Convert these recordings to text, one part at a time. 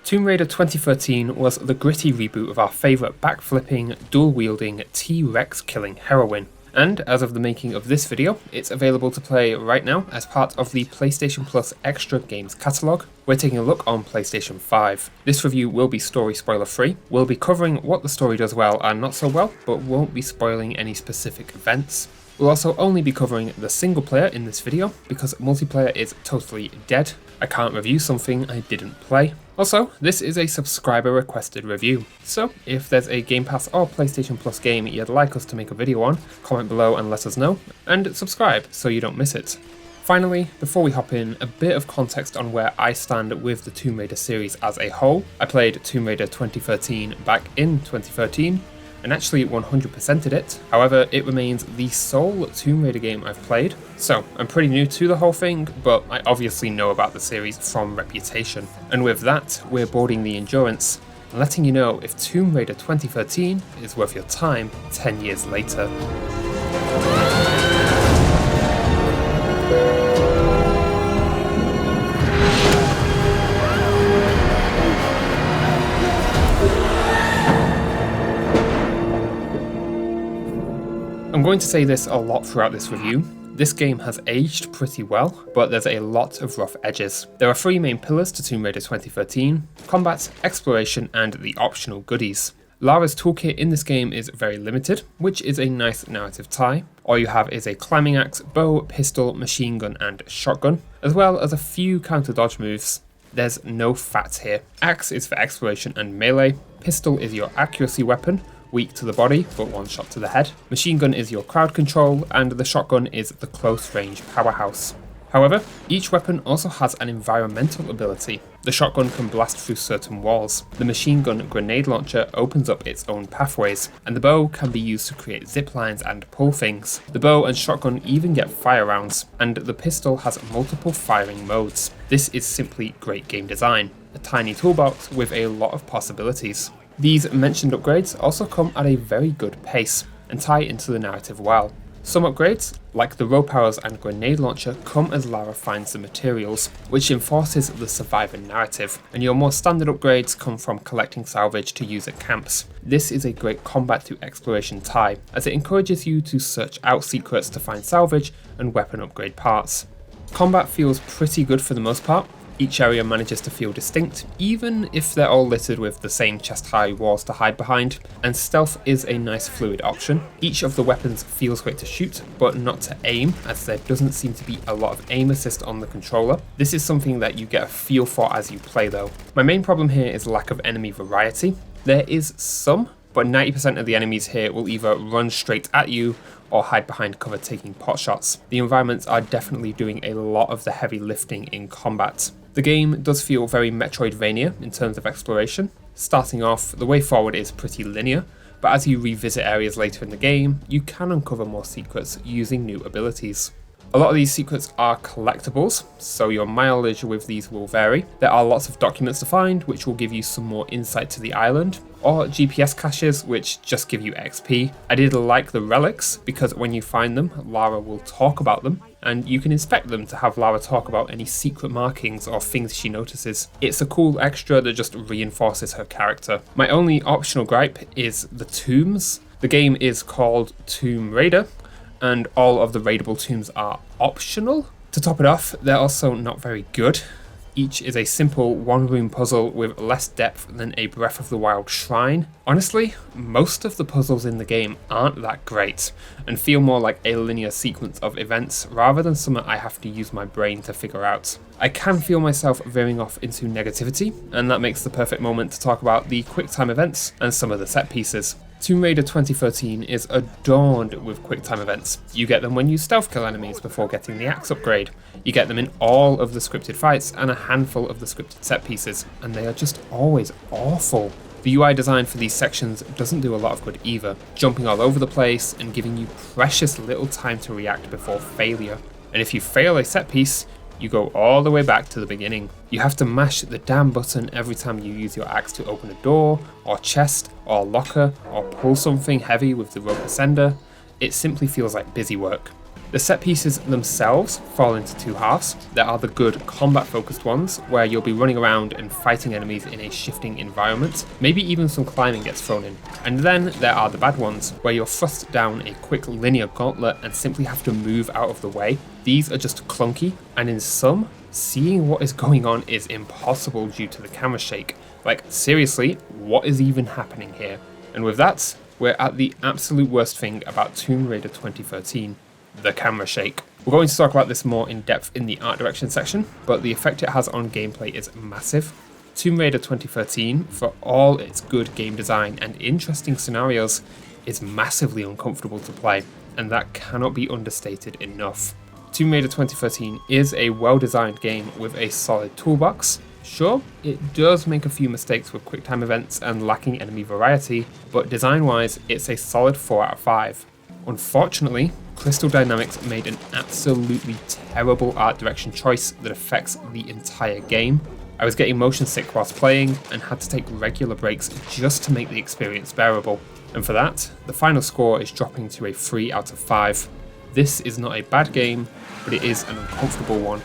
Tomb Raider 2013 was the gritty reboot of our favourite backflipping, dual-wielding, T-Rex killing heroine. And as of the making of this video, it's available to play right now as part of the PlayStation Plus Extra Games catalogue. We're taking a look on PlayStation 5. This review will be story spoiler free. We'll be covering what the story does well and not so well, but won't be spoiling any specific events. We'll also only be covering the single player in this video, because multiplayer is totally dead. I can't review something I didn't play. Also, this is a subscriber requested review, so if there's a Game Pass or PlayStation Plus game you'd like us to make a video on, comment below and let us know, and subscribe so you don't miss it. Finally, before we hop in, a bit of context on where I stand with the Tomb Raider series as a whole. I played Tomb Raider 2013 back in 2013, and actually 100%ed it. However, it remains the sole Tomb Raider game I've played, so I'm pretty new to the whole thing, but I obviously know about the series from reputation. And with that, we're boarding the Endurance, and letting you know if Tomb Raider 2013 is worth your time 10 years later. I'm going to say this a lot throughout this review. This game has aged pretty well, but there's a lot of rough edges. There are three main pillars to Tomb Raider 2013: combat, exploration, and the optional goodies. Lara's toolkit in this game is very limited, which is a nice narrative tie. All you have is a climbing axe, bow, pistol, machine gun, and shotgun, as well as a few counter-dodge moves. There's no fat here. Axe is for exploration and melee, pistol is your accuracy weapon, weak to the body, but one shot to the head. Machine gun is your crowd control, and the shotgun is the close range powerhouse. However, each weapon also has an environmental ability. The shotgun can blast through certain walls, the machine gun grenade launcher opens up its own pathways, and the bow can be used to create zip lines and pull things. The bow and shotgun even get fire rounds, and the pistol has multiple firing modes. This is simply great game design, a tiny toolbox with a lot of possibilities. These mentioned upgrades also come at a very good pace and tie into the narrative well. Some upgrades, like the rope arrows and grenade launcher, come as Lara finds the materials, which enforces the survivor narrative, and your more standard upgrades come from collecting salvage to use at camps. This is a great combat to exploration tie, as it encourages you to search out secrets to find salvage and weapon upgrade parts. Combat feels pretty good for the most part. Each area manages to feel distinct, even if they're all littered with the same chest-high walls to hide behind, and stealth is a nice fluid option. Each of the weapons feels great to shoot, but not to aim, as there doesn't seem to be a lot of aim assist on the controller. This is something that you get a feel for as you play though. My main problem here is lack of enemy variety. There is some, but 90% of the enemies here will either run straight at you or hide behind cover taking pot shots. The environments are definitely doing a lot of the heavy lifting in combat. The game does feel very Metroidvania in terms of exploration. Starting off, the way forward is pretty linear, but as you revisit areas later in the game, you can uncover more secrets using new abilities. A lot of these secrets are collectibles, so your mileage with these will vary. There are lots of documents to find, which will give you some more insight to the island, or GPS caches, which just give you XP. I did like the relics, because when you find them, Lara will talk about them, and you can inspect them to have Lara talk about any secret markings or things she notices. It's a cool extra that just reinforces her character. My only optional gripe is the tombs. The game is called Tomb Raider, and all of the raidable tombs are optional. To top it off, they're also not very good. Each is a simple one-room puzzle with less depth than a Breath of the Wild shrine. Honestly, most of the puzzles in the game aren't that great, and feel more like a linear sequence of events rather than something I have to use my brain to figure out. I can feel myself veering off into negativity, and that makes the perfect moment to talk about the quick-time events and some of the set pieces. Tomb Raider 2013 is adorned with quick-time events. You get them when you stealth kill enemies before getting the axe upgrade. You get them in all of the scripted fights and a handful of the scripted set pieces, and they are just always awful. The UI design for these sections doesn't do a lot of good either, jumping all over the place and giving you precious little time to react before failure. And if you fail a set piece, you go all the way back to the beginning. You have to mash the damn button every time you use your axe to open a door, or chest, or locker, or pull something heavy with the rope ascender. It simply feels like busy work. The set pieces themselves fall into two halves. There are the good combat focused ones, where you'll be running around and fighting enemies in a shifting environment, maybe even some climbing gets thrown in. And then there are the bad ones, where you're thrust down a quick linear gauntlet and simply have to move out of the way. These are just clunky, and in some, seeing what is going on is impossible due to the camera shake. Like, seriously, what is even happening here? And with that, we're at the absolute worst thing about Tomb Raider 2013. The camera shake. We're going to talk about this more in depth in the art direction section, but the effect it has on gameplay is massive. Tomb Raider 2013, for all its good game design and interesting scenarios, is massively uncomfortable to play, and that cannot be understated enough. Tomb Raider 2013 is a well-designed game with a solid toolbox. Sure, it does make a few mistakes with QuickTime events and lacking enemy variety, but design-wise, it's a solid 4 out of 5. Unfortunately, Crystal Dynamics made an absolutely terrible art direction choice that affects the entire game. I was getting motion sick whilst playing and had to take regular breaks just to make the experience bearable. And for that, the final score is dropping to a 3 out of 5. This is not a bad game, but it is an uncomfortable one.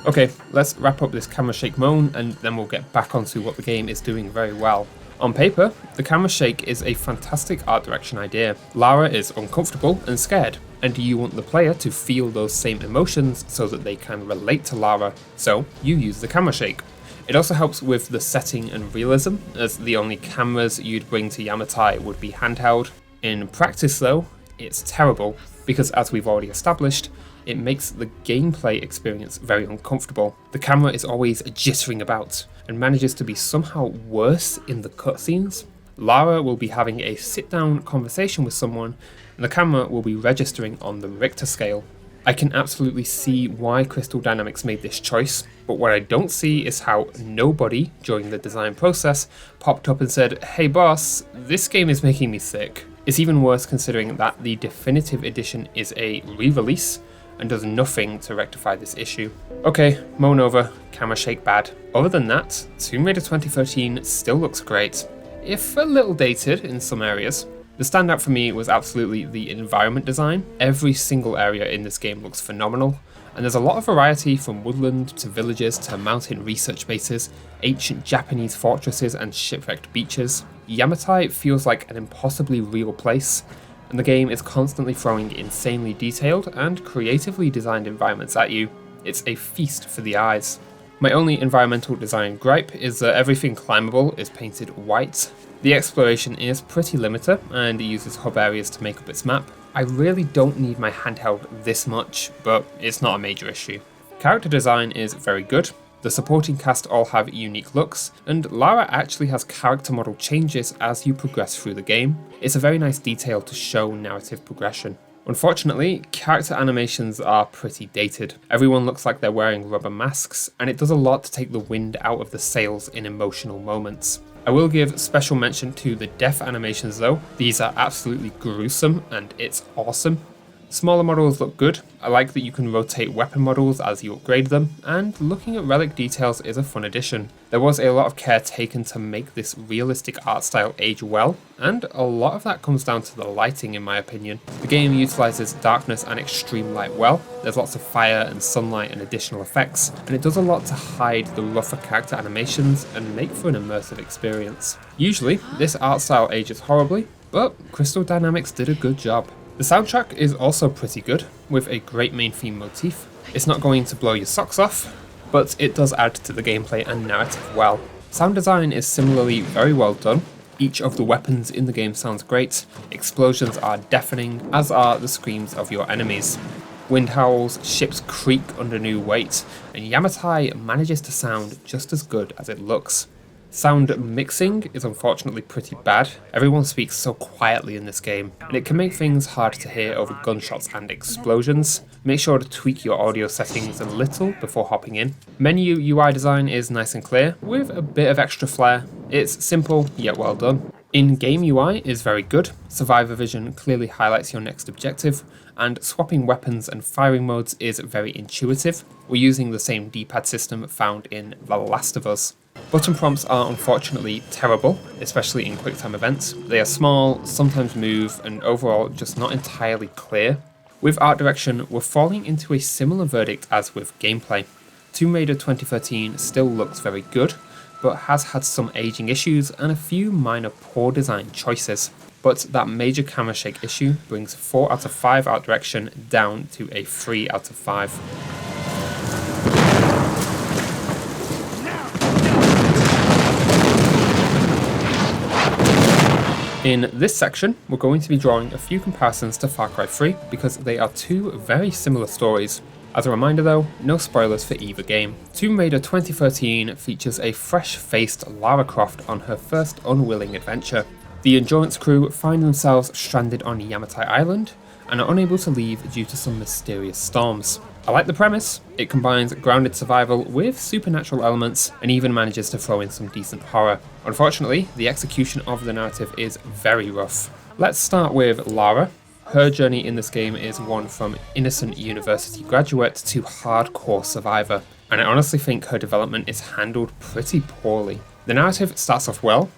Okay, let's wrap up this camera shake moan and then we'll get back onto what the game is doing very well. On paper, the camera shake is a fantastic art direction idea. Lara is uncomfortable and scared, and you want the player to feel those same emotions so that they can relate to Lara, so you use the camera shake. It also helps with the setting and realism, as the only cameras you'd bring to Yamatai would be handheld. In practice though, it's terrible, because as we've already established, it makes the gameplay experience very uncomfortable. The camera is always jittering about, and manages to be somehow worse in the cutscenes. Lara will be having a sit-down conversation with someone, and the camera will be registering on the Richter scale. I can absolutely see why Crystal Dynamics made this choice, but what I don't see is how nobody during the design process popped up and said, "Hey boss, this game is making me sick." It's even worse considering that the definitive edition is a re-release and does nothing to rectify this issue. Okay, moan over, camera shake bad. Other than that, Tomb Raider 2013 still looks great, if a little dated in some areas. The standout for me was absolutely the environment design. Every single area in this game looks phenomenal, and there's a lot of variety from woodland to villages to mountain research bases, ancient Japanese fortresses and shipwrecked beaches. Yamatai feels like an impossibly real place, and the game is constantly throwing insanely detailed and creatively designed environments at you. It's a feast for the eyes. My only environmental design gripe is that everything climbable is painted white. The exploration is pretty limited and it uses hub areas to make up its map. I really don't need my handheld this much, but it's not a major issue. Character design is very good. The supporting cast all have unique looks, and Lara actually has character model changes as you progress through the game. It's a very nice detail to show narrative progression. Unfortunately, character animations are pretty dated. Everyone looks like they're wearing rubber masks, and it does a lot to take the wind out of the sails in emotional moments. I will give special mention to the death animations though. These are absolutely gruesome, and it's awesome. Smaller models look good. I like that you can rotate weapon models as you upgrade them, and looking at relic details is a fun addition. There was a lot of care taken to make this realistic art style age well, and a lot of that comes down to the lighting in my opinion. The game utilises darkness and extreme light well. There's lots of fire and sunlight and additional effects, and it does a lot to hide the rougher character animations and make for an immersive experience. Usually, this art style ages horribly, but Crystal Dynamics did a good job. The soundtrack is also pretty good, with a great main theme motif. It's not going to blow your socks off, but it does add to the gameplay and narrative well. Sound design is similarly very well done. Each of the weapons in the game sounds great, explosions are deafening, as are the screams of your enemies. Wind howls, ships creak under new weight, and Yamatai manages to sound just as good as it looks. Sound mixing is unfortunately pretty bad. Everyone speaks so quietly in this game, and it can make things hard to hear over gunshots and explosions. Make sure to tweak your audio settings a little before hopping in. Menu UI design is nice and clear, with a bit of extra flair. It's simple, yet well done. In-game UI is very good. Survivor vision clearly highlights your next objective, and swapping weapons and firing modes is very intuitive. We're using the same D-pad system found in The Last of Us. Button prompts are unfortunately terrible, especially in QuickTime events. They are small, sometimes move, and overall just not entirely clear. With art direction, we're falling into a similar verdict as with gameplay. Tomb Raider 2013 still looks very good, but has had some aging issues and a few minor poor design choices. But that major camera shake issue brings 4 out of 5 art direction down to a 3 out of 5. In this section, we're going to be drawing a few comparisons to Far Cry 3 because they are two very similar stories. As a reminder though, no spoilers for either game. Tomb Raider 2013 features a fresh-faced Lara Croft on her first unwilling adventure. The Endurance crew find themselves stranded on Yamatai Island and are unable to leave due to some mysterious storms. I like the premise. It combines grounded survival with supernatural elements and even manages to throw in some decent horror. Unfortunately, the execution of the narrative is very rough. Let's start with Lara. Her journey in this game is one from innocent university graduate to hardcore survivor, and I honestly think her development is handled pretty poorly. The narrative starts off well.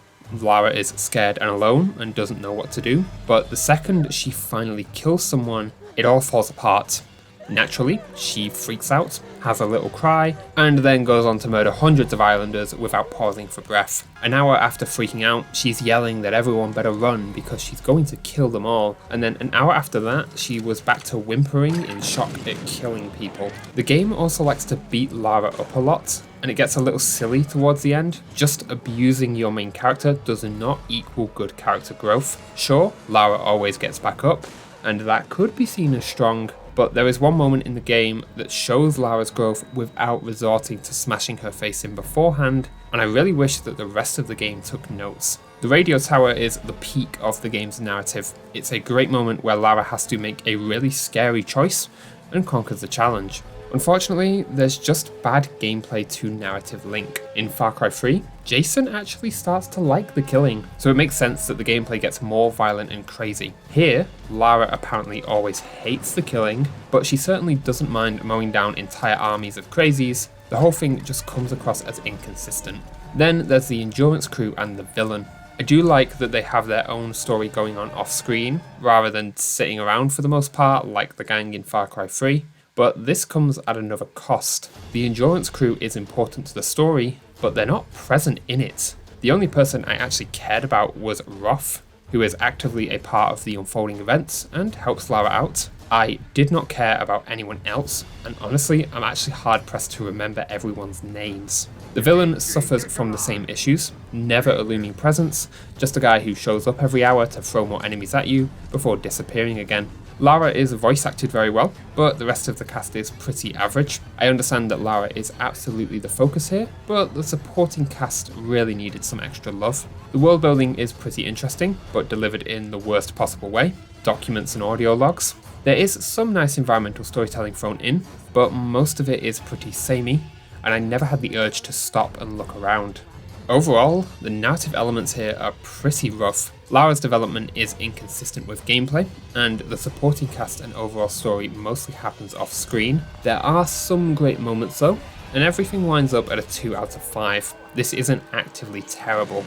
Lara is scared and alone and doesn't know what to do, but the second she finally kills someone, it all falls apart. Naturally, she freaks out, has a little cry, and then goes on to murder hundreds of islanders without pausing for breath. An hour after freaking out, she's yelling that everyone better run because she's going to kill them all, and then an hour after that, she was back to whimpering in shock at killing people. The game also likes to beat Lara up a lot, and it gets a little silly towards the end. Just abusing your main character does not equal good character growth. Sure, Lara always gets back up, and that could be seen as strong, but there is one moment in the game that shows Lara's growth without resorting to smashing her face in beforehand, and I really wish that the rest of the game took notes. The radio tower is the peak of the game's narrative. It's a great moment where Lara has to make a really scary choice and conquers the challenge. Unfortunately, there's just bad gameplay to narrative link. In Far Cry 3, Jason actually starts to like the killing, so it makes sense that the gameplay gets more violent and crazy. Here, Lara apparently always hates the killing, but she certainly doesn't mind mowing down entire armies of crazies. The whole thing just comes across as inconsistent. Then there's the Endurance crew and the villain. I do like that they have their own story going on off screen, rather than sitting around for the most part like the gang in Far Cry 3. But this comes at another cost. The Endurance crew is important to the story, but they're not present in it. The only person I actually cared about was Roth, who is actively a part of the unfolding events and helps Lara out. I did not care about anyone else, and honestly, I'm actually hard pressed to remember everyone's names. The villain suffers from the same issues, never a looming presence, just a guy who shows up every hour to throw more enemies at you before disappearing again. Lara is voice acted very well, but the rest of the cast is pretty average. I understand that Lara is absolutely the focus here, but the supporting cast really needed some extra love. The world building is pretty interesting, but delivered in the worst possible way. Documents and audio logs. There is some nice environmental storytelling thrown in, but most of it is pretty samey, and I never had the urge to stop and look around. Overall, the narrative elements here are pretty rough. Lara's development is inconsistent with gameplay, and the supporting cast and overall story mostly happens off screen. There are some great moments though, and everything winds up at a 2 out of 5. This isn't actively terrible.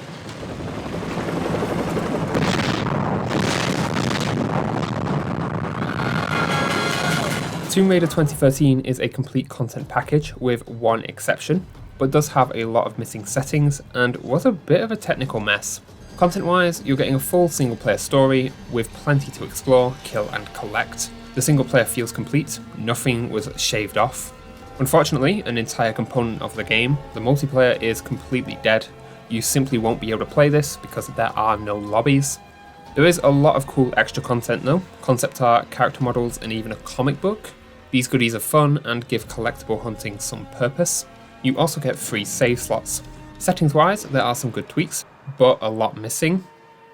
Tomb Raider 2013 is a complete content package with one exception, but does have a lot of missing settings and was a bit of a technical mess. Content-wise, you're getting a full single-player story with plenty to explore, kill and collect. The single-player feels complete, nothing was shaved off. Unfortunately, an entire component of the game, the multiplayer, is completely dead. You simply won't be able to play this because there are no lobbies. There is a lot of cool extra content though, concept art, character models and even a comic book. These goodies are fun and give collectible hunting some purpose. You also get free save slots. Settings-wise, there are some good tweaks, but a lot missing.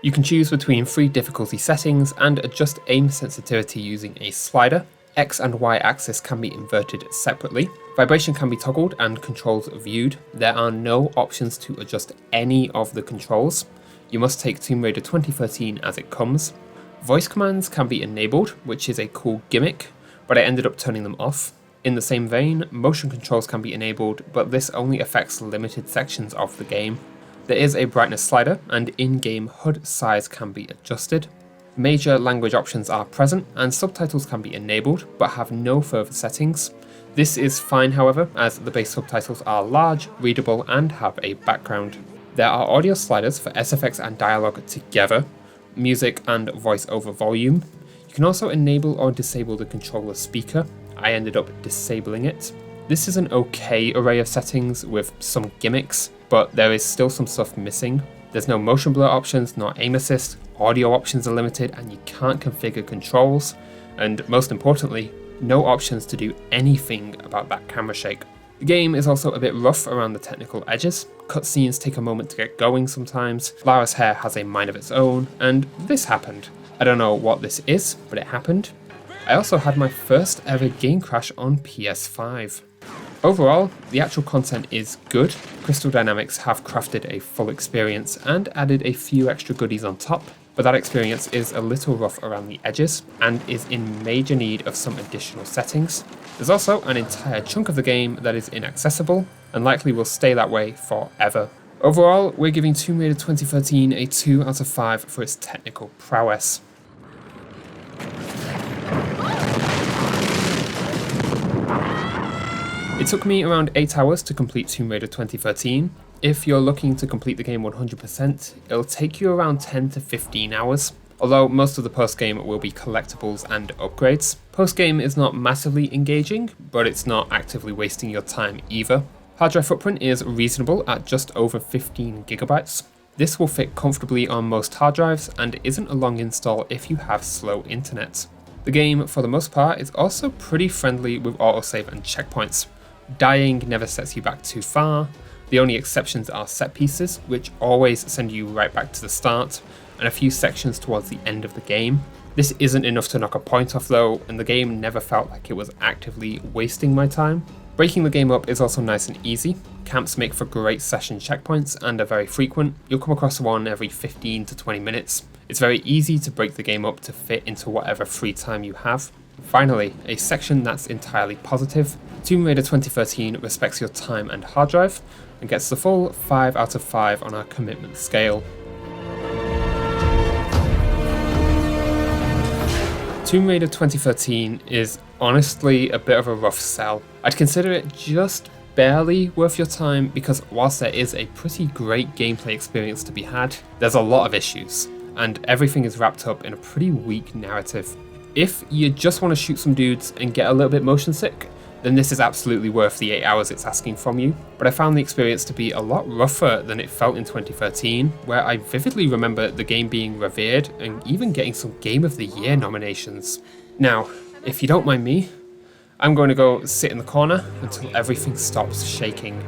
You can choose between 3 difficulty settings and adjust aim sensitivity using a slider. X and Y axis can be inverted separately. Vibration can be toggled and controls viewed. There are no options to adjust any of the controls. You must take Tomb Raider 2013 as it comes. Voice commands can be enabled, which is a cool gimmick, but I ended up turning them off. In the same vein, motion controls can be enabled, but this only affects limited sections of the game. There is a brightness slider, and in-game HUD size can be adjusted. Major language options are present, and subtitles can be enabled, but have no further settings. This is fine, however, as the base subtitles are large, readable, and have a background. There are audio sliders for SFX and dialogue together, music and voice-over volume. You can also enable or disable the controller speaker. I ended up disabling it. This is an okay array of settings with some gimmicks, but there is still some stuff missing. There's no motion blur options, nor aim assist, audio options are limited, and you can't configure controls. And most importantly, no options to do anything about that camera shake. The game is also a bit rough around the technical edges. Cutscenes take a moment to get going sometimes, Lara's hair has a mind of its own, and this happened. I don't know what this is, but it happened. I also had my first ever game crash on PS5. Overall, the actual content is good. Crystal Dynamics have crafted a full experience and added a few extra goodies on top, but that experience is a little rough around the edges and is in major need of some additional settings. There's also an entire chunk of the game that is inaccessible and likely will stay that way forever. Overall, we're giving Tomb Raider 2013 a 2 out of 5 for its technical prowess. It took me around 8 hours to complete Tomb Raider 2013. If you're looking to complete the game 100%, it'll take you around 10 to 15 hours, although most of the post-game will be collectibles and upgrades. Post-game is not massively engaging, but it's not actively wasting your time either. Hard drive footprint is reasonable at just over 15 gigabytes. This will fit comfortably on most hard drives and isn't a long install if you have slow internet. The game, for the most part, is also pretty friendly with autosave and checkpoints. Dying never sets you back too far. The only exceptions are set pieces, which always send you right back to the start, and a few sections towards the end of the game. This isn't enough to knock a point off though, and the game never felt like it was actively wasting my time. Breaking the game up is also nice and easy. Camps make for great session checkpoints and are very frequent. You'll come across one every 15 to 20 minutes. It's very easy to break the game up to fit into whatever free time you have. Finally, a section that's entirely positive. Tomb Raider 2013 respects your time and hard drive and gets the full 5 out of 5 on our commitment scale. Tomb Raider 2013 is honestly a bit of a rough sell. I'd consider it just barely worth your time because whilst there is a pretty great gameplay experience to be had, there's a lot of issues, and everything is wrapped up in a pretty weak narrative. If you just want to shoot some dudes and get a little bit motion sick, then this is absolutely worth the 8 hours it's asking from you, but I found the experience to be a lot rougher than it felt in 2013, where I vividly remember the game being revered and even getting some Game of the Year nominations. Now, if you don't mind me, I'm going to go sit in the corner until everything stops shaking.